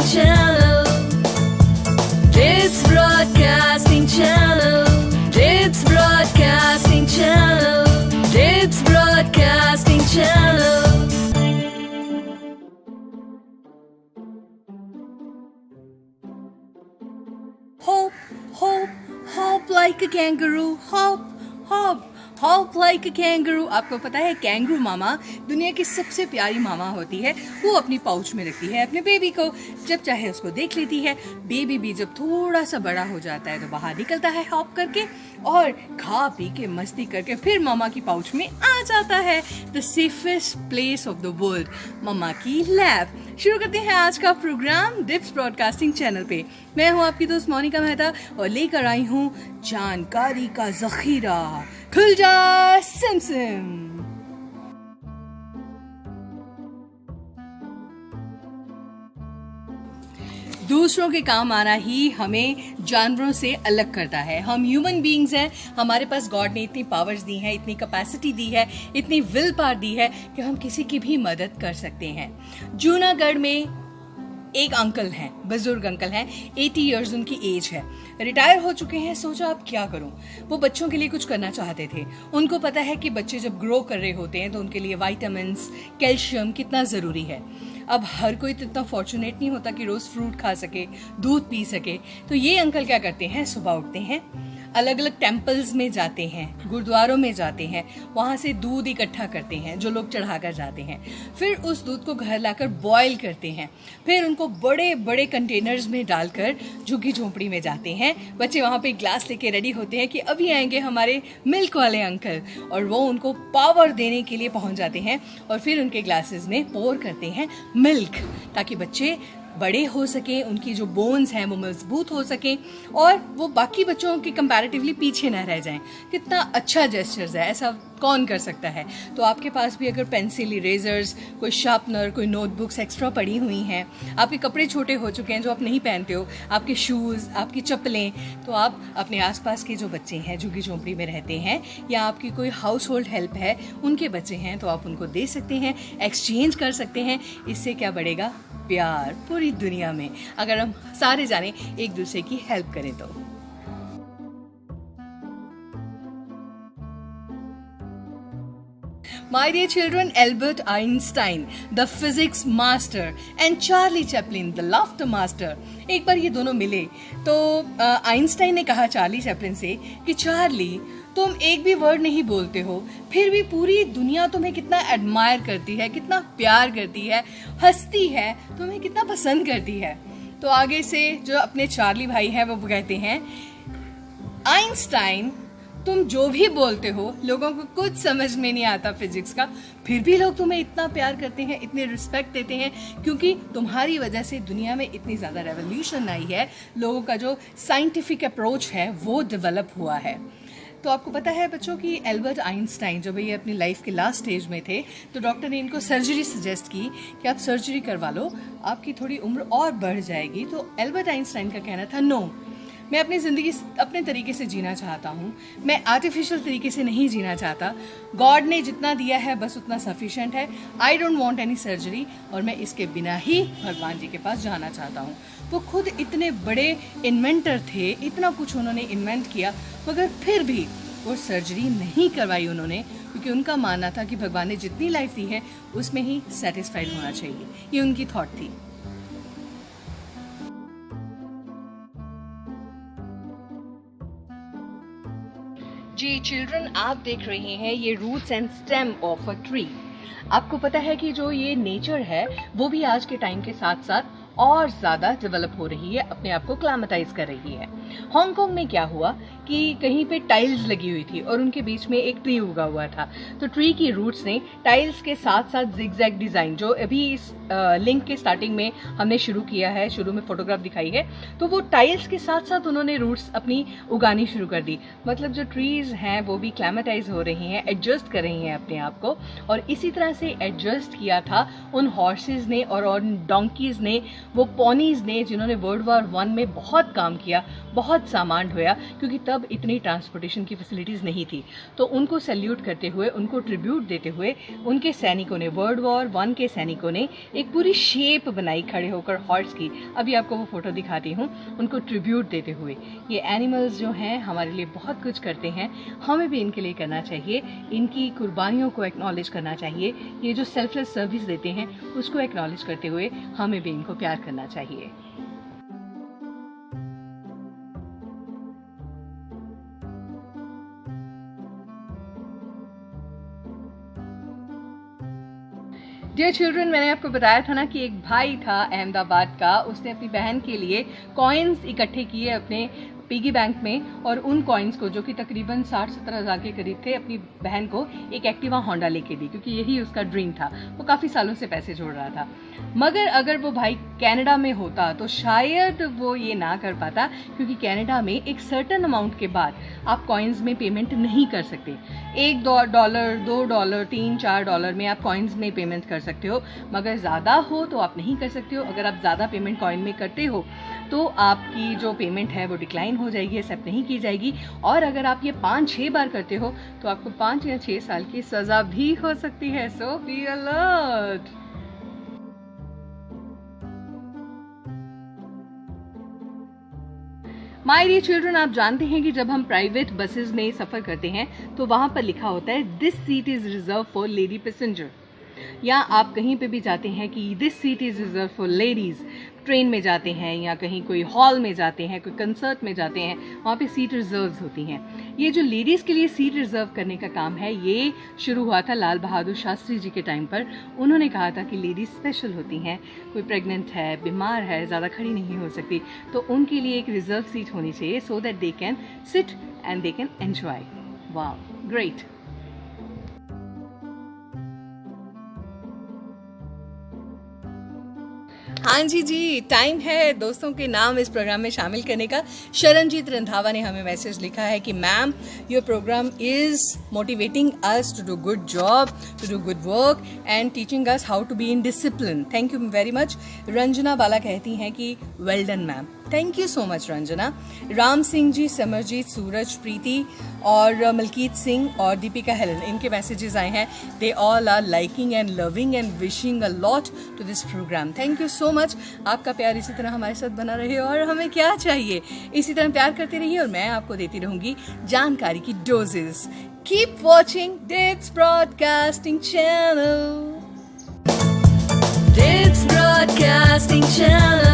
Channel. Dips Broadcasting Channel. Dips Broadcasting Channel. Dips Broadcasting Channel. Hop, hop, hop like a kangaroo. Hop, hop, hop like a kangaroo. आपको पता है kangaroo मामा दुनिया की सबसे प्यारी मामा होती है। वो अपनी पाउच में रखती है अपने बेबी को, जब चाहे उसको देख लेती है। बेबी भी जब थोड़ा सा बड़ा हो जाता है तो बाहर निकलता है हॉप करके और खा पी के मस्ती करके फिर मामा की पाउच में आ जाता है। The safest place of the world, मामा की लैब। शुरू करते हैं आज का प्रोग्राम डिप्स ब्रॉडकास्टिंग चैनल पे। मैं हूँ आपकी दोस्त मोनिका मेहता और लेकर आई हूँ जानकारी का जखीरा। खुल जा सिम सिम। दूसरों के काम आना ही हमें जानवरों से अलग करता है। हम ह्यूमन बीइंग्स हैं, हमारे पास गॉड ने इतनी पावर्स दी हैं, इतनी कैपेसिटी दी है, इतनी विल पावर दी है कि हम किसी की भी मदद कर सकते हैं। जूनागढ़ में एक अंकल हैं, बुजुर्ग अंकल हैं, 80 इयर्स उनकी एज है, रिटायर हो चुके हैं। सोचा अब क्या करूं। वो बच्चों के लिए कुछ करना चाहते थे। उनको पता है कि बच्चे जब ग्रो कर रहे होते हैं तो उनके लिए विटामिन्स, कैल्शियम कितना ज़रूरी है। अब हर कोई तो इतना फॉर्चुनेट नहीं होता कि रोज़ फ्रूट खा सके, दूध पी सके। तो ये अंकल क्या करते हैं, सुबह उठते हैं, अलग अलग टेम्पल्स में जाते हैं, गुरुद्वारों में जाते हैं, वहाँ से दूध इकट्ठा करते हैं जो लोग चढ़ा कर जाते हैं। फिर उस दूध को घर लाकर बॉयल करते हैं, फिर उनको बड़े बड़े कंटेनर्स में डालकर झुग्गी झोंपड़ी में जाते हैं। बच्चे वहाँ पे ग्लास लेके रेडी होते हैं कि अभी आएंगे हमारे मिल्क वाले अंकल, और वो उनको पावर देने के लिए पहुँच जाते हैं और फिर उनके ग्लासेस में पोर करते हैं मिल्क, ताकि बच्चे बड़े हो सके, उनकी जो बोन्स हैं वो मजबूत हो सके और वो बाकी बच्चों के कंपैरेटिवली पीछे न रह जाएं। कितना अच्छा जेस्चर्स है, ऐसा कौन कर सकता है। तो आपके पास भी अगर पेंसिल, इरेजर्स, कोई शार्पनर, कोई नोटबुक्स एक्स्ट्रा पड़ी हुई हैं, आपके कपड़े छोटे हो चुके हैं जो आप नहीं पहनते हो, आपके शूज़, आपकी चप्पलें, तो आप अपने आसपास के जो बच्चे हैं झुग्गी झोंपड़ी में रहते हैं या आपकी कोई हाउस होल्ड हेल्प है, उनके बच्चे हैं, तो आप उनको दे सकते हैं, एक्सचेंज कर सकते हैं। इससे क्या बढ़ेगा, प्यार पूरी दुनिया में, अगर हम सारे जाने एक दूसरे की हेल्प करें तो। My dear children, Albert Einstein, the physics master, and Charlie Chaplin, the laughter master. एक बार ये दोनों मिले तो आइंस्टाइन ने कहा चार्ली चैपलिन से कि चार्ली, तुम एक भी वर्ड नहीं बोलते हो, फिर भी पूरी दुनिया तुम्हें कितना एडमायर करती है, कितना प्यार करती है, हंसती है, तुम्हें कितना पसंद करती है। तो आगे से जो अपने चार्ली भाई हैं वो कहते हैं, आइंस्टाइन, तुम जो भी बोलते हो लोगों को कुछ समझ में नहीं आता फिजिक्स का, फिर भी लोग तुम्हें इतना प्यार करते हैं, इतने रिस्पेक्ट देते हैं, क्योंकि तुम्हारी वजह से दुनिया में इतनी ज़्यादा रेवोल्यूशन आई है, लोगों का जो साइंटिफिक अप्रोच है वो डेवलप हुआ है। तो आपको पता है बच्चों की एल्बर्ट आइंस्टाइन जब ये अपनी लाइफ के लास्ट स्टेज में थे तो डॉक्टर ने इनको सर्जरी सजेस्ट की कि आप सर्जरी करवा लो, आपकी थोड़ी उम्र और बढ़ जाएगी। तो एल्बर्ट आइंस्टाइन का कहना था, नो, मैं अपनी ज़िंदगी अपने तरीके से जीना चाहता हूँ, मैं आर्टिफिशियल तरीके से नहीं जीना चाहता। गॉड ने जितना दिया है बस उतना सफिशिएंट है। I don't want any surgery, और मैं इसके बिना ही भगवान जी के पास जाना चाहता हूँ। वो खुद इतने बड़े इन्वेंटर थे, इतना कुछ उन्होंने इन्वेंट किया, मगर फिर भी वो सर्जरी नहीं करवाई उन्होंने, क्योंकि उनका मानना था कि भगवान ने जितनी लाइफ दी है उसमें ही सेटिस्फाइड होना चाहिए। ये उनकी थॉट थी। जी चिल्ड्रन, आप देख रहे हैं ये roots and stem of a tree. आपको पता है कि जो ये नेचर है वो भी आज के टाइम के साथ साथ और ज़्यादा डेवलप हो रही है, अपने आप को क्लाइमेटाइज कर रही है। हांगकांग में क्या हुआ कि कहीं पे टाइल्स लगी हुई थी और उनके बीच में एक ट्री उगा हुआ था। तो ट्री की रूट्स ने टाइल्स के साथ साथ जिगजैग डिज़ाइन, जो अभी इस लिंक के स्टार्टिंग में हमने शुरू किया है, शुरू में फोटोग्राफ दिखाई है, तो वो टाइल्स के साथ साथ उन्होंने रूट्स अपनी उगानी शुरू कर दी। मतलब जो ट्रीज़ हैं वो भी क्लाइमेटाइज हो रही हैं, एडजस्ट कर रही हैं अपने आप को, और इसी तरह से एडजस्ट किया था उन हॉर्सेज ने और उन डोंकीज ने वो पॉनीज ने जिन्होंने वर्ल्ड वॉर 1 में बहुत काम किया, बहुत सामान ढोया, क्योंकि तब इतनी ट्रांसपोर्टेशन की फैसिलिटीज़ नहीं थी। तो उनको सैल्यूट करते हुए, उनको ट्रिब्यूट देते हुए उनके सैनिकों ने, वर्ल्ड वॉर 1 के सैनिकों ने एक पूरी शेप बनाई खड़े होकर हॉर्स की। अभी आपको वो फोटो दिखाती हूँ, उनको ट्रिब्यूट देते हुए। ये एनिमल्स जो हैं हमारे लिए बहुत कुछ करते हैं, हमें भी इनके लिए करना चाहिए, इनकी कुर्बानियों को एक्नॉलेज करना चाहिए। ये जो सेल्फलेस सर्विस देते हैं उसको एक्नॉलेज करते हुए हमें भी इनको प्यार करना चाहिए। डियर चिल्ड्रन, मैंने आपको बताया था ना कि एक भाई था अहमदाबाद का, उसने अपनी बहन के लिए कॉइन्स इकट्ठे किए अपने पिगी बैंक में, और उन कॉइन्स को, जो कि तकरीबन 60-70 हज़ार के करीब थे, अपनी बहन को एक एक्टिवा होंडा लेके दी, क्योंकि यही उसका ड्रीम था। वो काफ़ी सालों से पैसे जोड़ रहा था। मगर अगर वो भाई कनाडा में होता तो शायद वो ये ना कर पाता, क्योंकि कनाडा में एक सर्टन अमाउंट के बाद आप कॉइन्स में पेमेंट नहीं कर सकते। $1, $2, $3-4 में आप कॉइन्स में पेमेंट कर सकते हो, मगर ज़्यादा हो तो आप नहीं कर सकते हो। अगर आप ज़्यादा पेमेंट कॉइन में करते हो तो आपकी जो पेमेंट है वो डिक्लाइन हो जाएगी, एक्सेप्ट नहीं की जाएगी। और अगर आप ये 5-6 बार करते हो तो आपको 5 या 6 साल की सज़ा भी हो सकती है। So be alert. My dear children, आप जानते हैं कि जब हम प्राइवेट बसेस में सफ़र करते हैं तो वहाँ पर लिखा होता है this seat is reserve for lady passenger, या आप कहीं पे भी जाते हैं कि this seat is reserve for ladies. Train में जाते हैं या कहीं कोई हॉल में जाते हैं, कोई कंसर्ट में जाते हैं, वहाँ पे सीट रिजर्व्स होती हैं। ये जो लेडीज़ के लिए सीट रिजर्व करने का काम है, ये शुरू हुआ था लाल बहादुर शास्त्री जी के टाइम पर। उन्होंने कहा था कि लेडीज़ स्पेशल होती हैं, कोई प्रेग्नेंट है, बीमार है, ज़्यादा खड़ी नहीं हो सकती, तो उनके लिए एक रिजर्व सीट होनी चाहिए, so that they can sit and they can enjoy. Wow, great. हाँ जी, टाइम है दोस्तों के नाम इस प्रोग्राम में शामिल करने का। शरणजीत रंधावा ने हमें मैसेज लिखा है कि ma'am, your programme is motivating us to do good job, to do good work and teaching us how to be in discipline. Thank you very much. Ranjana Bala कहती हैं कि well done ma'am. Thank you so much Ranjana. Ram Singh ji, Samarjit, Suraj, Preeti और मलकीत सिंह और Deepika Helen, इनके messages आए हैं। They all are liking and loving and wishing a lot to this program. Thank you so much. आपका प्यार इसी तरह हमारे साथ बना रहे और हमें क्या चाहिए, इसी तरह प्यार करते रहिए और मैं आपको देती रहूंगी जानकारी की doses. Keep watching DITS broadcasting channel. It's Broadcasting Channel.